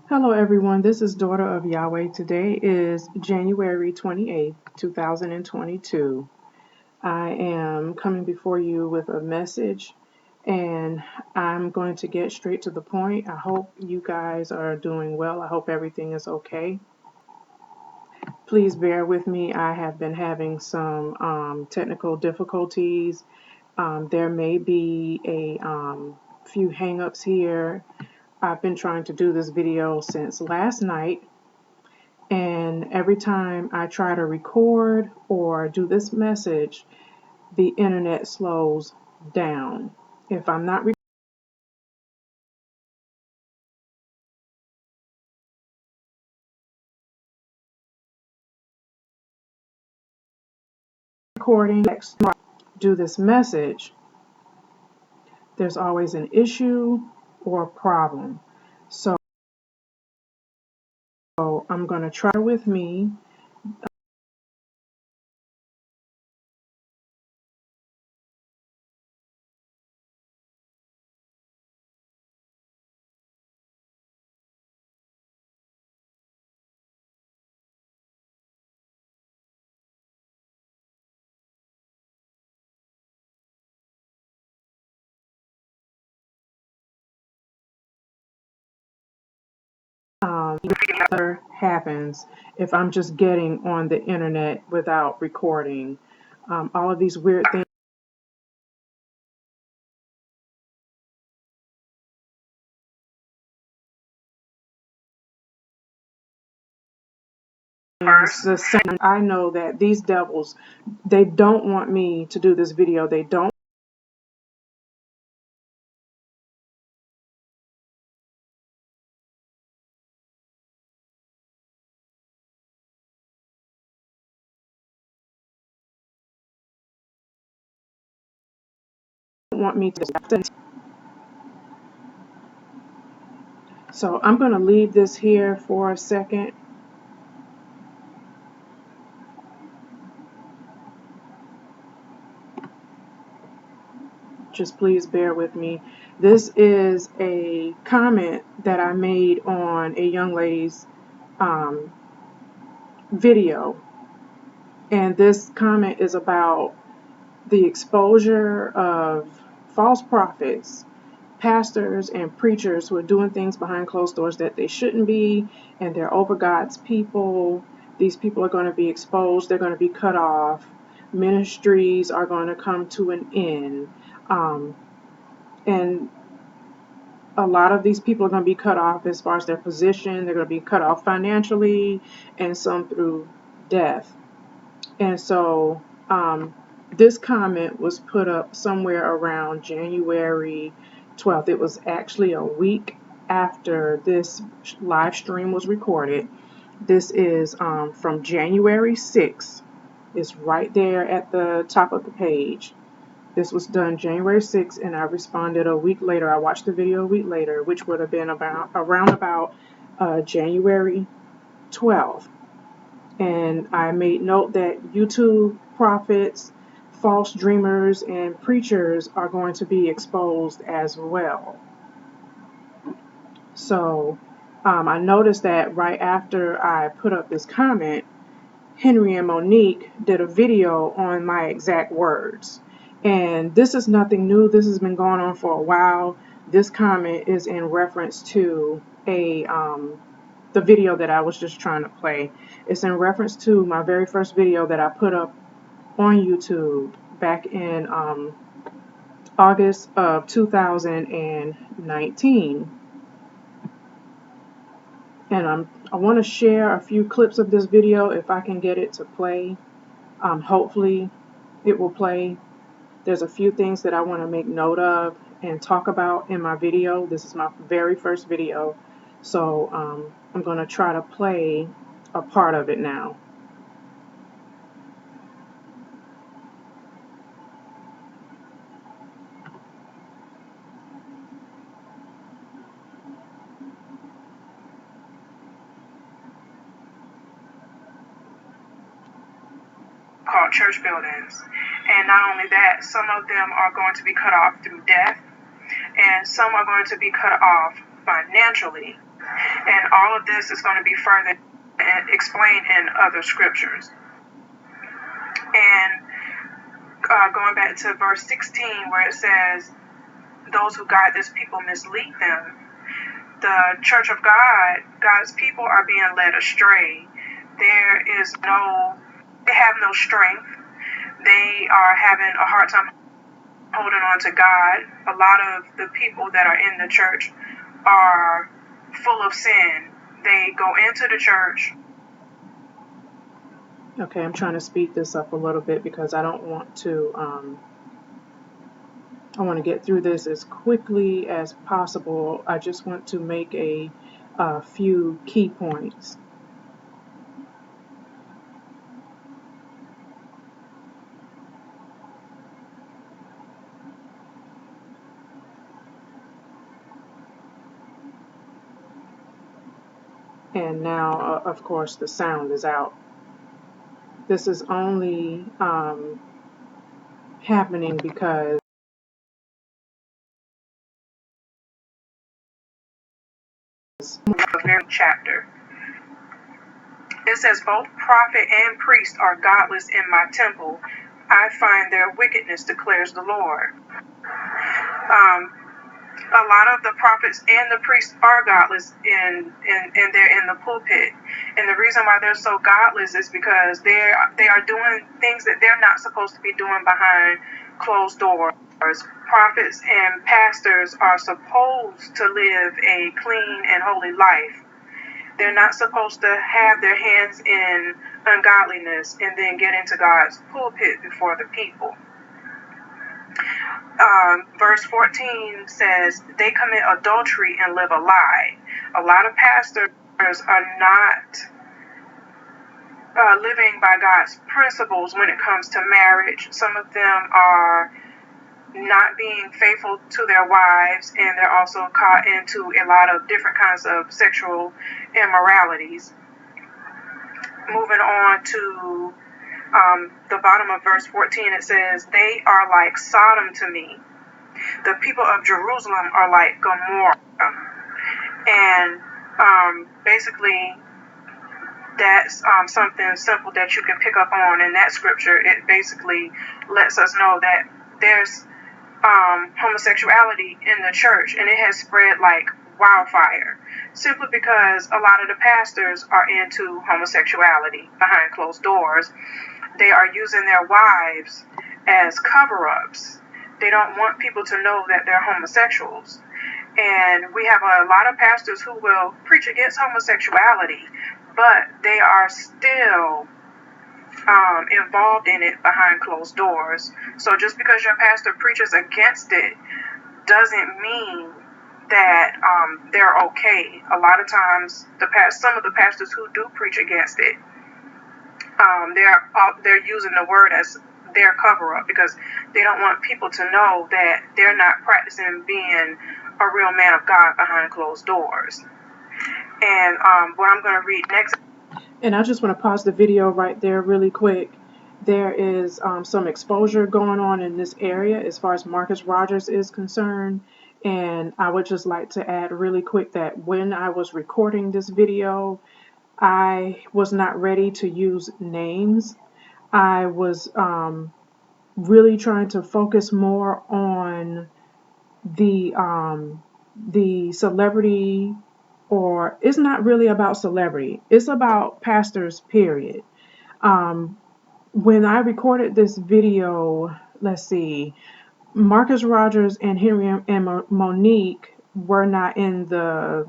Hello everyone, this is Daughter of Yahweh. Today is January 28th, 2022. I am coming before you with a message and I'm going to get straight to the point. I hope you guys are doing well. I hope everything is okay. Please bear with me. I have been having some technical difficulties. There may be a few hang-ups here. I've been trying to do this video since last night. And every time I try to record or do this message, the internet slows down. If I'm not recording, do this message, there's always an issue or a problem. So I'm going to try with me. Happens if I'm just getting on the internet without recording. All of these weird things. I know that these devils, they don't want me to do this video. They don't want me to. So I'm going to leave this here for a second. Just please bear with me. This is a comment that I made on a young lady's video. And this comment is about the exposure of false prophets, pastors, and preachers who are doing things behind closed doors that they shouldn't be, and they're over God's people. These people are going to be exposed. They're going to be cut off. Ministries are going to come to an end. And a lot of these people are going to be cut off as far as their position. They're going to be cut off financially, and some through death. And so this comment was put up somewhere around January 12th. It was actually a week after this live stream was recorded. This is from January 6th. It's right there at the top of the page. This was done January 6th, and I responded a week later. I watched the video a week later, which would have been around about January 12th. And I made note that YouTube prophets, false dreamers, and preachers are going to be exposed as well. So I noticed that right after I put up this comment, Henry and Monic did a video on my exact words. And this is nothing new. This has been going on for a while. This comment is in reference to the video that I was just trying to play. It's in reference to my very first video that I put up on YouTube back in August of 2019. And I want to share a few clips of this video if I can get it to play. Hopefully it will play. There's a few things that I want to make note of and talk about in my video. This is my very first video, so I'm going to try to play a part of it now. Called church buildings. And not only that, some of them are going to be cut off through death, and some are going to be cut off financially. And all of this is going to be further explained in other scriptures. And going back to verse 16, where it says, those who guide this people mislead them. The church of God, God's people are being led astray. They have no strength. They are having a hard time holding on to God. A lot of the people that are in the church are full of sin. They go into the church. Okay, I'm trying to speed this up a little bit because I don't want to, I want to get through this as quickly as possible. I just want to make a few key points. And now, of course, the sound is out. This is only happening because the very chapter. It says, both prophet and priest are godless in my temple. I find their wickedness, declares the Lord. A lot of the prophets and the priests are godless and they're in the pulpit. And the reason why they're so godless is because they are doing things that they're not supposed to be doing behind closed doors. Prophets and pastors are supposed to live a clean and holy life. They're not supposed to have their hands in ungodliness and then get into God's pulpit before the people. Verse 14 says, they commit adultery and live a lie. A lot of pastors are not living by God's principles when it comes to marriage. Some of them are not being faithful to their wives, and they're also caught into a lot of different kinds of sexual immoralities. Moving on to the bottom of verse 14, it says, they are like Sodom to me. The people of Jerusalem are like Gomorrah. And basically, that's something simple that you can pick up on in that scripture. It basically lets us know that there's homosexuality in the church, and it has spread like wildfire, simply because a lot of the pastors are into homosexuality behind closed doors. They are using their wives as cover-ups. They don't want people to know that they're homosexuals. And we have a lot of pastors who will preach against homosexuality, but they are still involved in it behind closed doors. So just because your pastor preaches against it doesn't mean that they're okay. A lot of times, some of the pastors who do preach against it, they're using the word as their cover-up because they don't want people to know that they're not practicing being a real man of God behind closed doors. And what I'm going to read next. And I just want to pause the video right there really quick. There is some exposure going on in this area as far as Marcus Rogers is concerned. And I would just like to add really quick that when I was recording this video, I was not ready to use names. I was really trying to focus more on the celebrity, or it's not really about celebrity. It's about pastors, period. When I recorded this video, let's see, Marcus Rogers and Henry and Monic were not in the,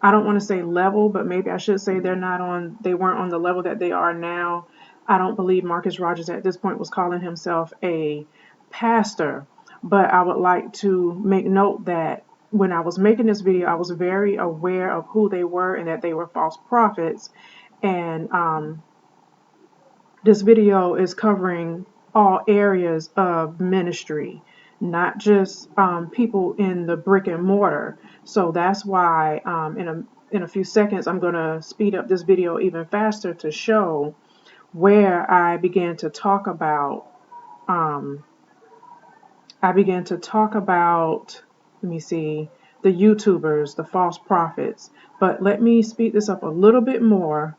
I don't want to say level, but maybe I should say they weren't on the level that they are now. I don't believe Marcus Rogers at this point was calling himself a pastor, but I would like to make note that when I was making this video, I was very aware of who they were and that they were false prophets. And this video is covering all areas of ministry, not just people in the brick and mortar. So that's why in a few seconds I'm going to speed up this video even faster to show where I began to talk about let me see, the YouTubers, the false prophets. But let me speed this up a little bit more.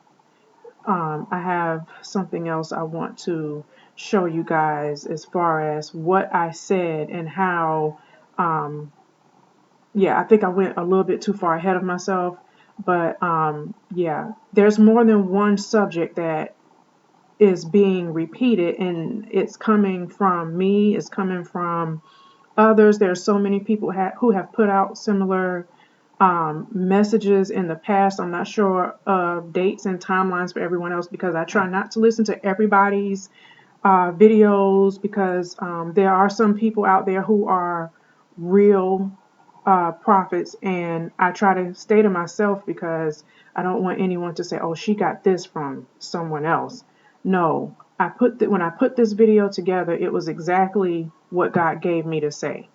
I have something else I want to show you guys as far as what I said and how, yeah, I think I went a little bit too far ahead of myself. But yeah, there's more than one subject that is being repeated, and it's coming from me, it's coming from others. There's so many people who have put out similar messages in the past. I'm not sure of dates and timelines for everyone else because I try not to listen to everybody's videos, because there are some people out there who are real prophets, and I try to stay to myself because I don't want anyone to say, oh, she got this from someone else. No, when I put this video together, it was exactly what God gave me to say.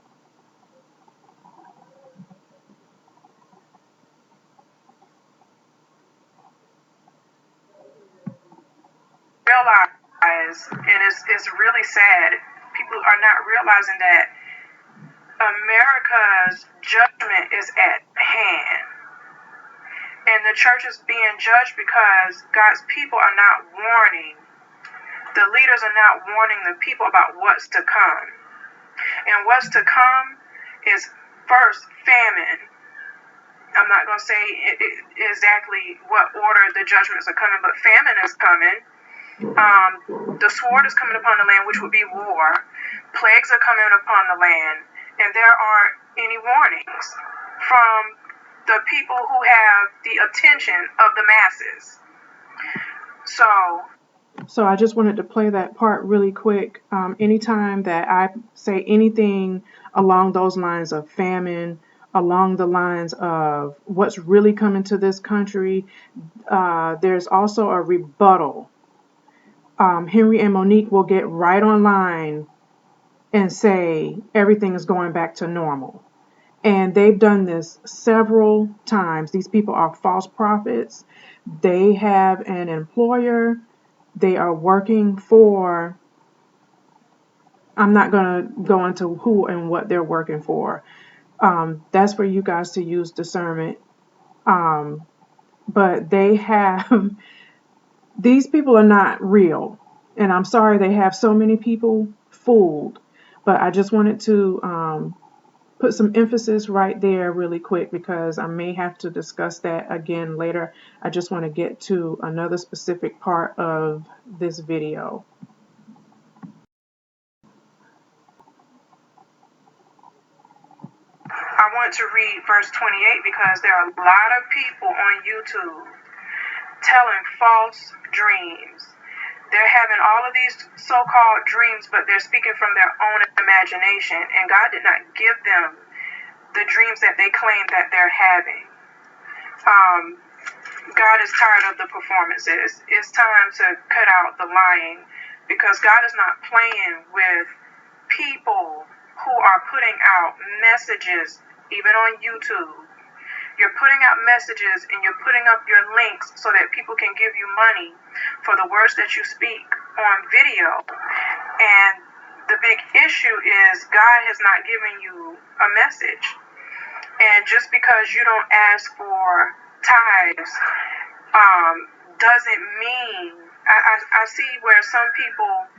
Realize, and it's really sad, people are not realizing that America's judgment is at hand. And the church is being judged because God's people are not warning. The leaders are not warning the people about what's to come. And what's to come is first famine. I'm not going to say exactly what order the judgments are coming, but famine is coming. The sword is coming upon the land, which would be war. Plagues are coming upon the land, and there aren't any warnings from the people who have the attention of the masses. So I just wanted to play that part really quick. Anytime that I say anything along those lines of famine, along the lines of what's really coming to this country, there's also a rebuttal. Henry and Monic will get right online and say everything is going back to normal. And they've done this several times. These people are false prophets. They have an employer. They are working for, I'm not going to go into who and what they're working for. That's for you guys to use discernment. But they have, these people are not real. And I'm sorry they have so many people fooled. But I just wanted to put some emphasis right there really quick, because I may have to discuss that again later. I just want to get to another specific part of this video. I want to read verse 28 because there are a lot of people on YouTube telling false dreams. They're having all of these so-called dreams, but they're speaking from their own imagination, and God did not give them the dreams that they claim that they're having. God is tired of the performances. It's time to cut out the lying, because God is not playing with people who are putting out messages, even on YouTube. You're putting out messages and you're putting up your links so that people can give you money for the words that you speak on video. And the big issue is God has not given you a message. And just because you don't ask for tithes doesn't mean, I see where some people,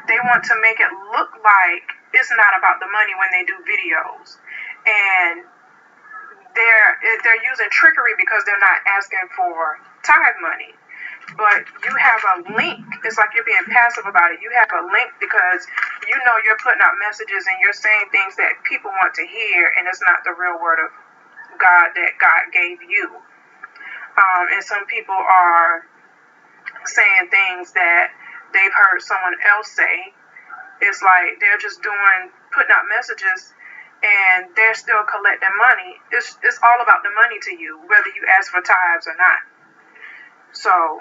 they want to make it look like it's not about the money when they do videos. And they're using trickery because they're not asking for tithe money. But you have a link. It's like you're being passive about it. You have a link because you know you're putting out messages and you're saying things that people want to hear, and it's not the real word of God that God gave you. And some people are saying things that they've heard someone else say. It's like they're just putting out messages, and they're still collecting money. It's all about the money to you, whether you ask for tithes or not. So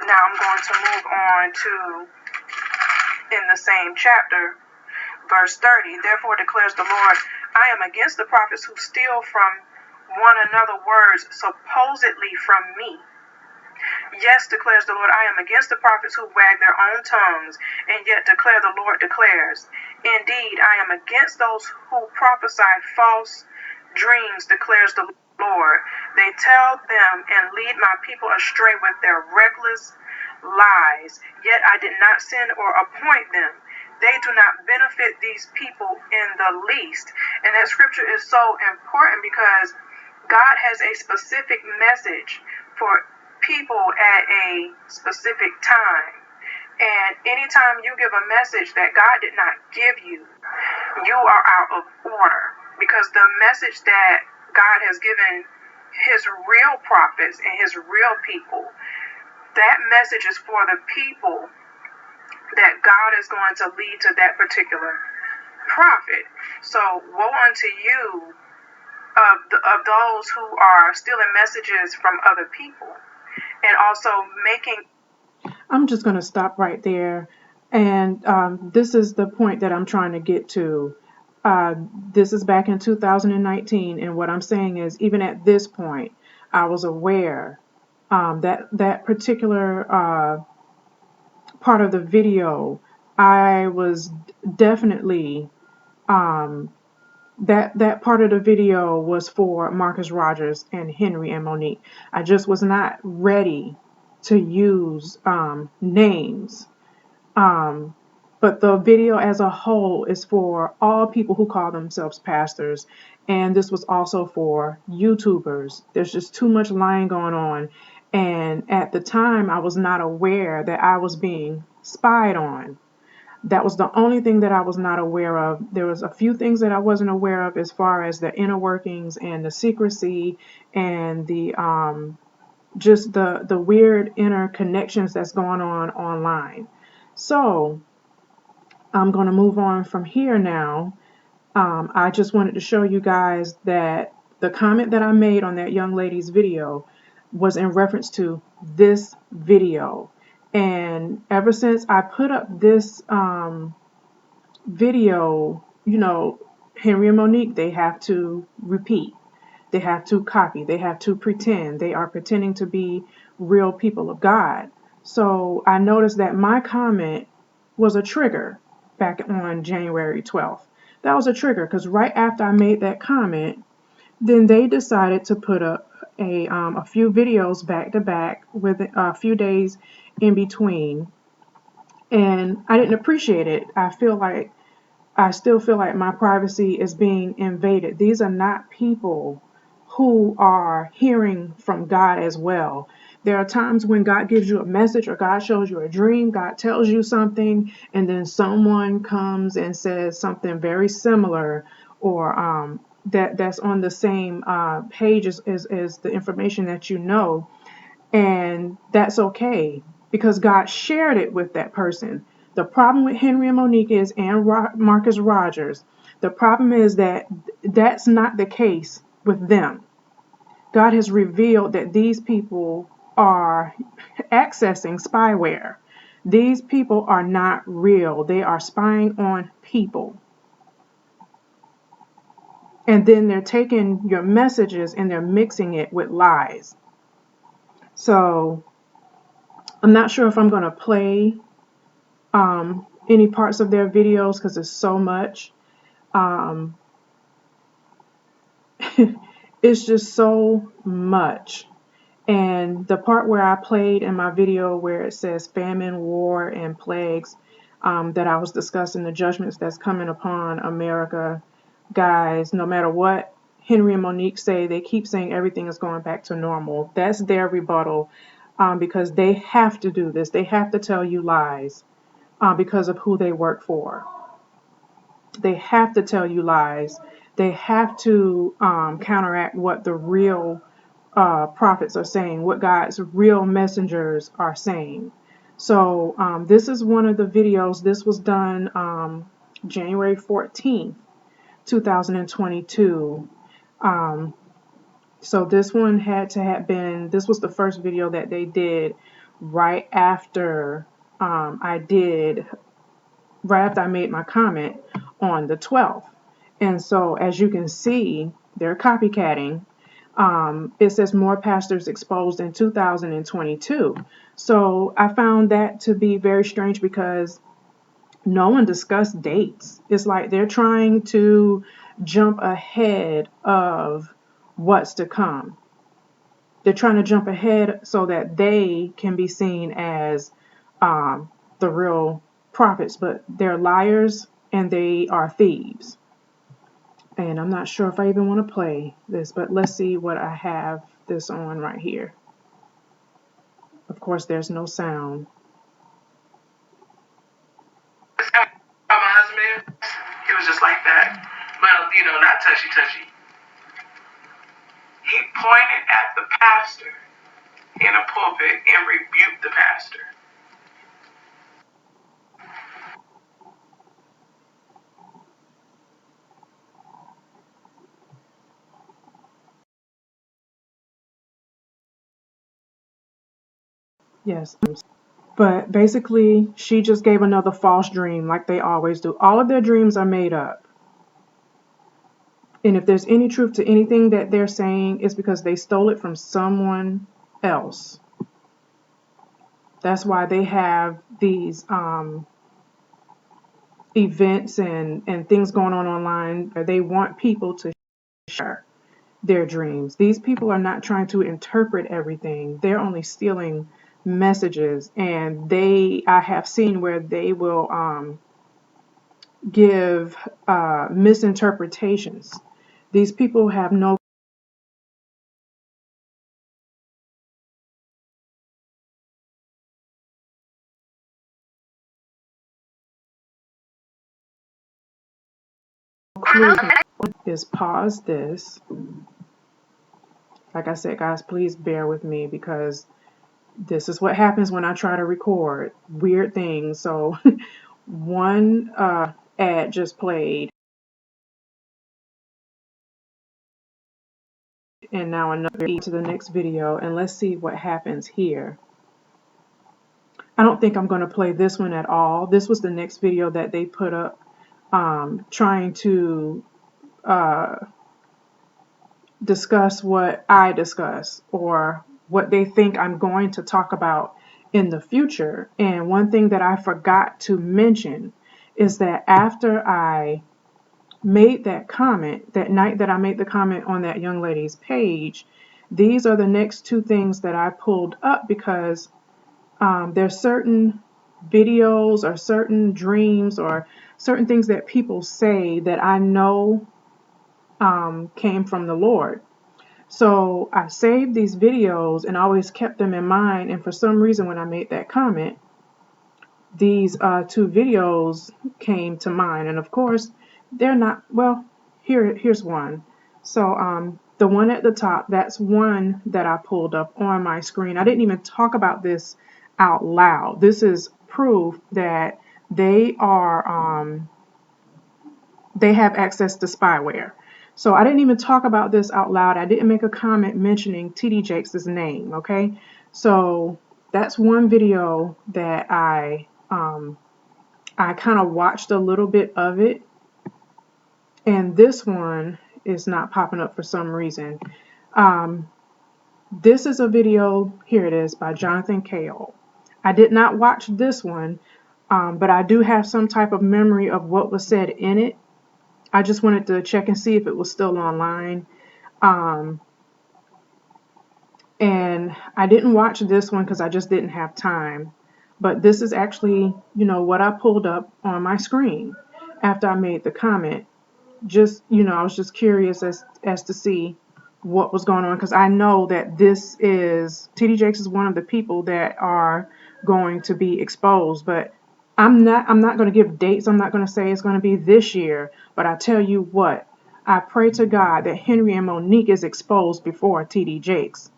now I'm going to move on to, in the same chapter, verse 30. Therefore declares the Lord, I am against the prophets who steal from one another words supposedly from me. Yes, declares the Lord, I am against the prophets who wag their own tongues, and yet declare the Lord declares. Indeed, I am against those who prophesy false dreams, declares the Lord. They tell them and lead my people astray with their reckless lies. Yet I did not send or appoint them. They do not benefit these people in the least. And that scripture is so important because God has a specific message for people at a specific time. And anytime you give a message that God did not give you, you are out of order. Because the message that God has given his real prophets and his real people, that message is for the people that God is going to lead to that particular prophet. So woe unto you of those who are stealing messages from other people and also making. I'm just going to stop right there. And this is the point that I'm trying to get to. This is back in 2019. And what I'm saying is, even at this point, I was aware that particular part of the video, I was definitely that part of the video was for Marcus Rogers and Henry and Monic. I just was not ready to use names. But the video as a whole is for all people who call themselves pastors. And this was also for YouTubers. There's just too much lying going on. And at the time, I was not aware that I was being spied on. That was the only thing that I was not aware of. There was a few things that I wasn't aware of as far as the inner workings and the secrecy and the just the weird inner connections that's going on online. So I'm going to move on from here now. I just wanted to show you guys that the comment that I made on that young lady's video was in reference to this video. And ever since I put up this video, you know, Henry and Monic, they have to repeat. They have to copy. They have to pretend. They are pretending to be real people of God. So I noticed that my comment was a trigger back on January 12th. That was a trigger because right after I made that comment, then they decided to put up a few videos back to back with a few days in between. And I didn't appreciate it. I still feel like my privacy is being invaded. These are not people who are hearing from God as well. There are times when God gives you a message or God shows you a dream, God tells you something, and then someone comes and says something very similar or that's on the same page as the information that you know. And that's okay because God shared it with that person. The problem with Henry and Monic is, and Marcus Rogers, the problem is that that's not the case with them. God has revealed that these people are accessing spyware. These people are not real. They are spying on people. And then they're taking your messages and they're mixing it with lies. So I'm not sure if I'm going to play any parts of their videos because it's so much. It's just so much. And the part where I played in my video where it says famine, war, and plagues, that I was discussing the judgments that's coming upon America, guys, no matter what Henry and Monic say, they keep saying everything is going back to normal. That's their rebuttal because they have to do this. They have to tell you lies because of who they work for. They have to tell you lies. They have to counteract what the real prophets are saying, what God's real messengers are saying. So this is one of the videos. This was done January 14th, 2022. So this one had to have been, this was the first video that they did right after right after I made my comment on the 12th. And so as you can see, they're copycatting. It says more pastors exposed in 2022. So I found that to be very strange because no one discussed dates. It's like they're trying to jump ahead of what's to come. They're trying to jump ahead so that they can be seen as the real prophets, but they're liars and they are thieves. And I'm not sure if I even want to play this, but let's see what I have this on right here. Of course, there's no sound. My husband, he was just like that, but not touchy. He pointed at the pastor in a pulpit and rebuked the pastor. Yes. But basically, she just gave another false dream like they always do. All of their dreams are made up. And if there's any truth to anything that they're saying, it's because they stole it from someone else. That's why they have these events and things going on online where they want people to share their dreams. These people are not trying to interpret everything. They're only stealing messages, and I have seen where they will give misinterpretations. These people have no clue. Is pause this. Like I said, guys, please bear with me because this is what happens when I try to record weird things. So one ad just played, and now another to the next video, and let's see what happens here. I don't think I'm going to play this one at all. This was the next video that they put up trying to discuss what I discuss or what they think I'm going to talk about in the future. And one thing that I forgot to mention is that after I made that comment, that night that I made the comment on that young lady's page, these are the next two things that I pulled up because there's certain videos or certain dreams or certain things that people say that I know came from the Lord. So I saved these videos and always kept them in mind. And for some reason, when I made that comment, these two videos came to mind. And of course, they're not, well, here's one. So the one at the top, that's one that I pulled up on my screen. I didn't even talk about this out loud. This is proof that they have access to spyware. So I didn't even talk about this out loud. I didn't make a comment mentioning TD Jakes' name, okay? So that's one video that I kind of watched a little bit of it. And this one is not popping up for some reason. This is a video, here it is, by Jonathan Kale. I did not watch this one, but I do have some type of memory of what was said in it. I just wanted to check and see if it was still online. And I didn't watch this one because I just didn't have time. But this is actually, what I pulled up on my screen after I made the comment. Just, I was just curious as to see what was going on because I know that this is, TD Jakes is one of the people that are going to be exposed. But I'm not going to give dates. I'm not going to say it's going to be this year. But I tell you what, I pray to God that Henry and Monic is exposed before TD Jakes.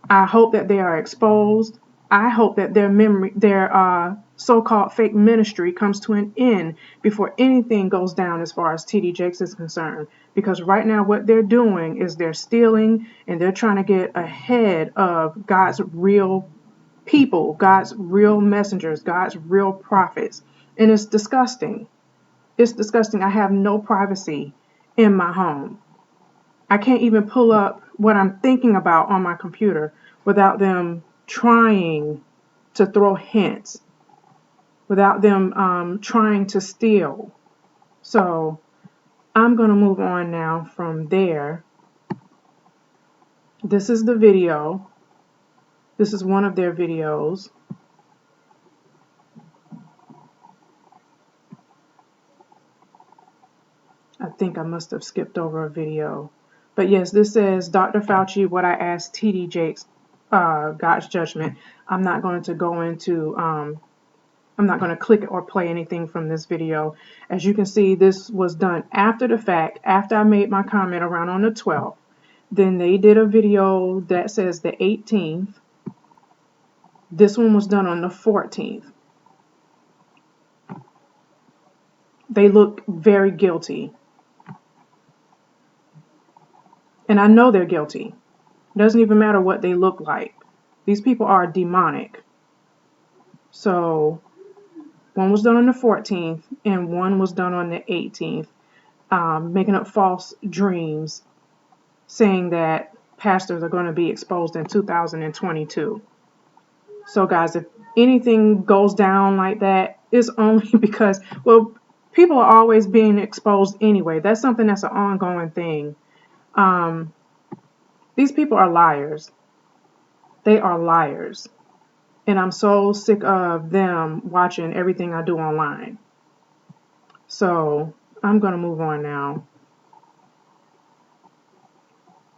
I hope that they are exposed. I hope that their so-called fake ministry comes to an end before anything goes down as far as TD Jakes is concerned. Because right now what they're doing is they're stealing and they're trying to get ahead of God's real people, God's real messengers, God's real prophets. And it's disgusting. It's disgusting. I have no privacy in my home. I can't even pull up what I'm thinking about on my computer without them trying to throw hints. without them trying to steal. So I'm going to move on now from there. This is the video. This is one of their videos. I think I must have skipped over a video. But yes, this says, Dr. Fauci, what I asked TD Jakes, God's judgment. I'm not going to go into, I'm not going to click or play anything from this video. As you can see, this was done after the fact, after I made my comment around on the 12th. Then they did a video that says the 18th. This one was done on the 14th. They look very guilty. And I know they're guilty. It doesn't even matter what they look like. These people are demonic. So one was done on the 14th and one was done on the 18th, making up false dreams, saying that pastors are going to be exposed in 2022. So guys, if anything goes down like that, it's only because, well, people are always being exposed anyway. That's something that's an ongoing thing. These people are liars. They are liars. And I'm so sick of them watching everything I do online. So I'm going to move on now,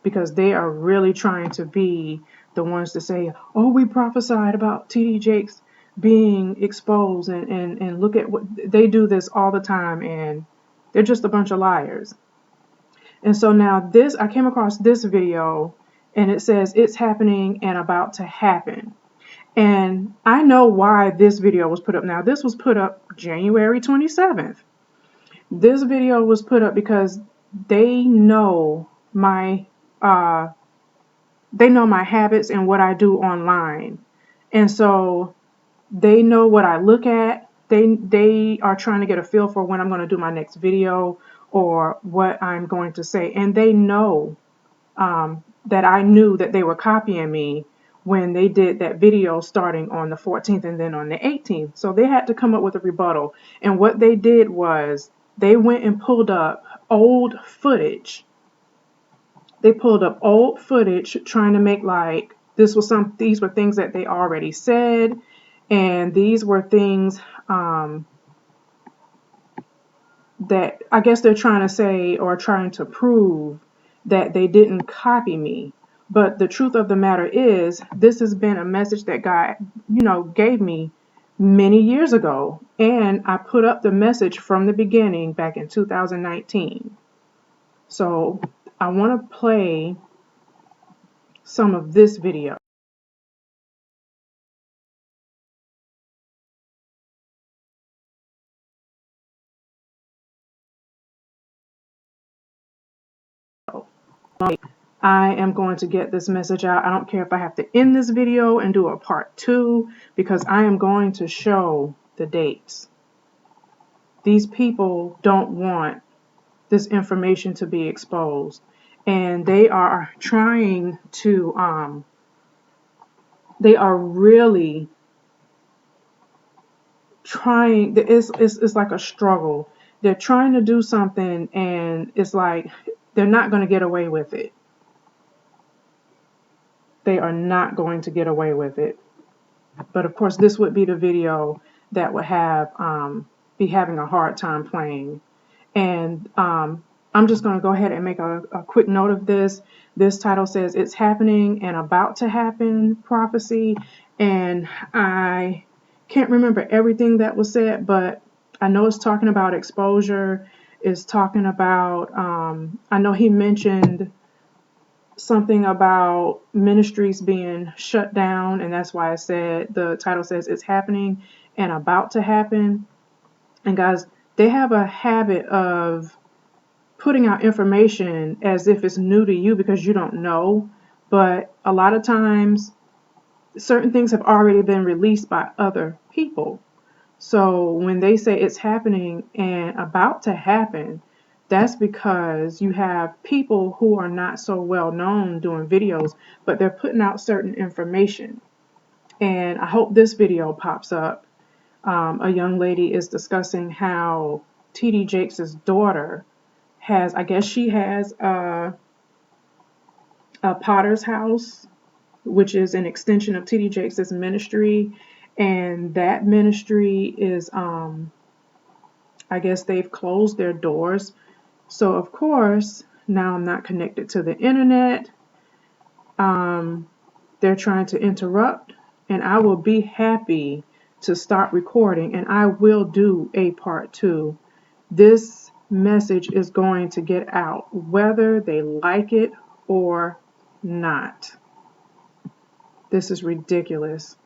because they are really trying to be the ones to say, oh, we prophesied about TD Jakes being exposed, and look at what they do. This all the time, and they're just a bunch of liars. And so now this, I came across this video, and it says it's happening and about to happen. And I know why this video was put up. Now, this was put up January 27th. This video was put up because they know my habits and what I do online. And so they know what I look at. They are trying to get a feel for when I'm going to do my next video or what I'm going to say. And they know that I knew that they were copying me when they did that video starting on the 14th and then on the 18th. So they had to come up with a rebuttal. And what they did was they went and pulled up old footage. They pulled up old footage trying to make like these were things that they already said, and these were things that I guess they're trying to say or trying to prove that they didn't copy me. But the truth of the matter is, this has been a message that God, gave me many years ago. And I put up the message from the beginning back in 2019. So I want to play some of this video. I am going to get this message out. I don't care if I have to end this video and do a part 2, because I am going to show the dates. These people don't want this information to be exposed, and they are trying to they are really trying. It's like a struggle. They're trying to do something, and it's like they're not going to get away with it. They are not going to get away with it. But of course, this would be the video that would have be having a hard time playing. And I'm just going to go ahead and make a quick note of this. This title says it's happening and about to happen prophecy. And I can't remember everything that was said, but I know it's talking about exposure. It's talking about, I know he mentioned something about ministries being shut down, and that's why I said the title says it's happening and about to happen. And guys, they have a habit of putting out information as if it's new to you because you don't know, but a lot of times certain things have already been released by other people. So when they say it's happening and about to happen, that's because you have people who are not so well known doing videos, but they're putting out certain information. And I hope this video pops up. A young lady is discussing how T.D. Jakes' daughter has, I guess she has a Potter's House, which is an extension of T.D. Jakes' ministry, and that ministry is, I guess they've closed their doors. So of course, now I'm not connected to the internet. They're trying to interrupt, and I will be happy to start recording, and I will do a part 2. This message is going to get out, whether they like it or not. This is ridiculous.